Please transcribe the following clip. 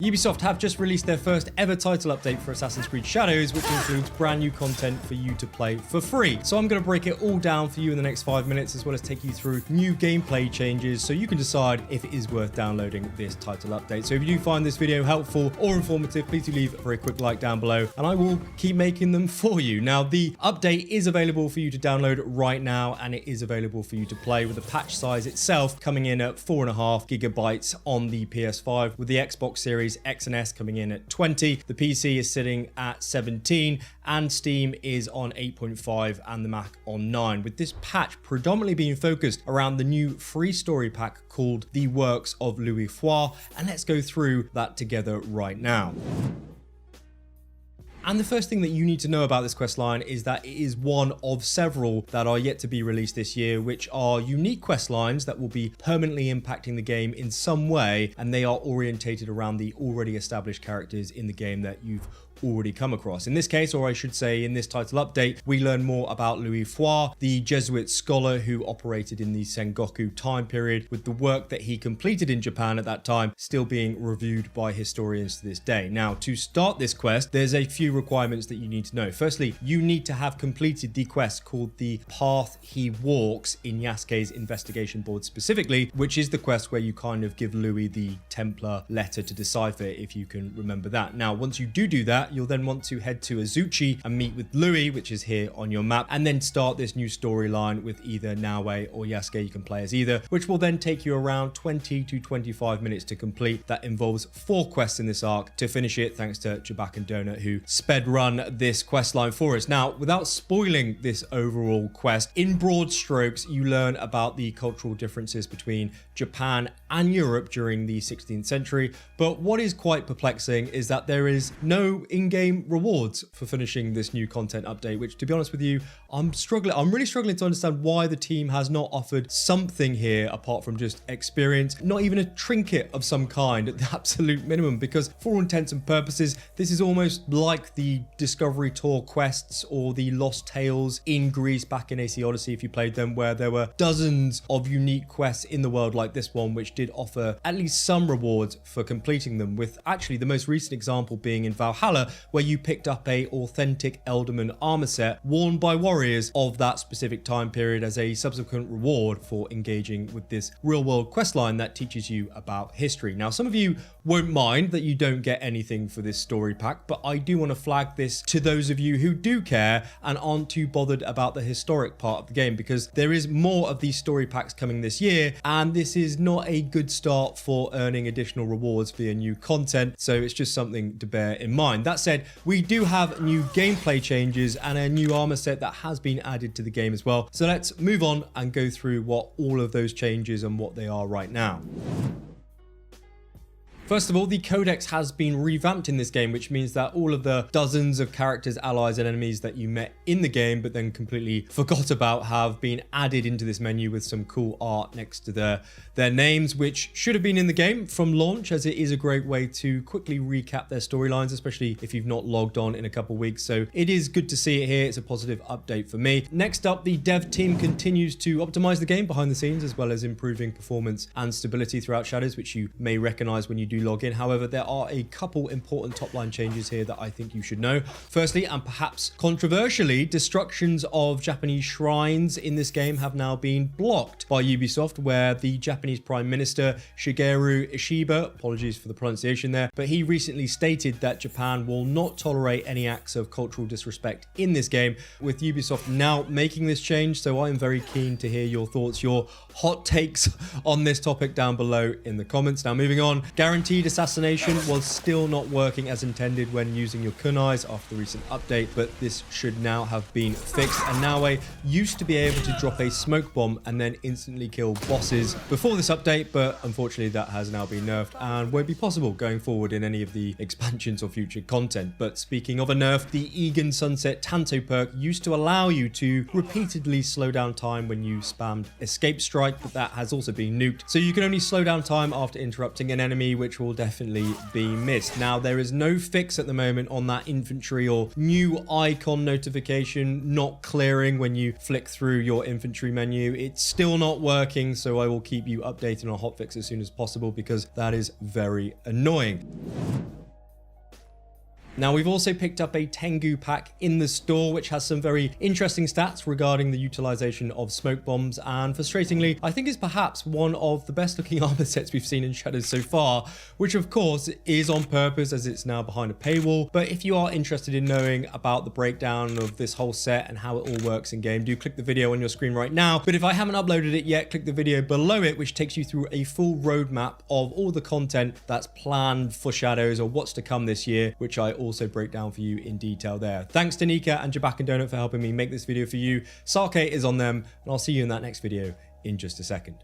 Ubisoft have just released their first ever title update for Assassin's Creed Shadows, which includes brand new content for you to play for free. So I'm going to break it all down for you in the next 5 minutes, as well as take you through new gameplay changes so you can decide if it is worth downloading this title update. So if you do find this video helpful or informative, please do leave a very quick like down below and I will keep making them for you. Now, the update is available for you to download right now, and it is available for you to play, with the patch size itself coming in at 4.5 gigabytes on the PS5, with the Xbox Series X and S coming in at 20. The PC is sitting at 17 and Steam is on 8.5 and the Mac on 9, with this patch predominantly being focused around the new free story pack called the Works of Luis Frois, and let's go through that together right now. And the first thing that you need to know about this questline is that it is one of several that are yet to be released this year, which are unique questlines that will be permanently impacting the game in some way, and they are orientated around the already established characters in the game that you've already come across. In this case, or I should say in this title update, we learn more about Luis Frois, the Jesuit scholar who operated in the Sengoku time period, with the work that he completed in Japan at that time still being reviewed by historians to this day. Now, to start this quest, there's a few requirements that you need to know. Firstly, you need to have completed the quest called the Path He Walks in Yasuke's investigation board specifically, which is the quest where you kind of give Louis the Templar letter to decipher, if you can remember that. Now, once you do that, you'll then want to head to Azuchi and meet with Louis, which is here on your map, and then start this new storyline with either Naoe or Yasuke. You can play as either, which will then take you around 20 to 25 minutes to complete. That involves 4 quests in this arc to finish it, thanks to Jabak and Donut, who sped run this quest line for us. Now, without spoiling this overall quest, in broad strokes, you learn about the cultural differences between Japan and Europe during the 16th century. But what is quite perplexing is that there is no in-game rewards for finishing this new content update, which, to be honest with you, I'm really struggling to understand why the team has not offered something here apart from just experience, not even a trinket of some kind at the absolute minimum, because for all intents and purposes, this is almost like the Discovery Tour quests or the Lost Tales in Greece back in AC Odyssey, if you played them, where there were dozens of unique quests in the world like this one, which did offer at least some rewards for completing them, with actually the most recent example being in Valhalla, where you picked up a authentic Elderman armor set worn by warriors of that specific time period as a subsequent reward for engaging with this real-world questline that teaches you about history. Now, some of you won't mind that you don't get anything for this story pack, but I do want to flag this to those of you who do care and aren't too bothered about the historic part of the game, because there is more of these story packs coming this year, and this is not a good start for earning additional rewards via new content, so it's just something to bear in mind. That said, we do have new gameplay changes and a new armor set that has been added to the game as well. So let's move on and go through what all of those changes and what they are right now. First of all, the Codex has been revamped in this game, which means that all of the dozens of characters, allies, and enemies that you met in the game but then completely forgot about have been added into this menu with some cool art next to their names, which should have been in the game from launch, as it is a great way to quickly recap their storylines, especially if you've not logged on in a couple of weeks. So it is good to see it here. It's a positive update for me. Next up, the dev team continues to optimize the game behind the scenes, as well as improving performance and stability throughout Shadows, which you may recognize when you do log in. However, there are a couple important top line changes here that I think you should know. Firstly, and perhaps controversially, destructions of Japanese shrines in this game have now been blocked by Ubisoft, where the Japanese Prime Minister Shigeru Ishiba, apologies for the pronunciation there, but he recently stated that Japan will not tolerate any acts of cultural disrespect in this game, with Ubisoft now making this change. So I am very keen to hear your thoughts, your hot takes on this topic down below in the comments. Now, moving on, guaranteed assassination was still not working as intended when using your kunais after the recent update, but this should now have been fixed. And Naoe used to be able to drop a smoke bomb and then instantly kill bosses before this update, but unfortunately that has now been nerfed and won't be possible going forward in any of the expansions or future content. But speaking of a nerf, the Igan Sunset Tanto perk used to allow you to repeatedly slow down time when you spammed escape strike, but that has also been nuked. So you can only slow down time after interrupting an enemy, which which will definitely be missed. Now, there is no fix at the moment on that infantry or new icon notification not clearing when you flick through your infantry menu. It's still not working, so I will keep you updated on hotfix as soon as possible because that is very annoying. Now, we've also picked up a Tengu pack in the store, which has some very interesting stats regarding the utilization of smoke bombs, and frustratingly, I think is perhaps one of the best looking armor sets we've seen in Shadows so far, which of course is on purpose as it's now behind a paywall. But if you are interested in knowing about the breakdown of this whole set and how it all works in game, do click the video on your screen right now. But if I haven't uploaded it yet, click the video below it, which takes you through a full roadmap of all the content that's planned for Shadows or what's to come this year, which I also break down for you in detail there. Thanks to Nika and Jabak and Donut for helping me make this video for you. Sake is on them, and I'll see you in that next video in just a second.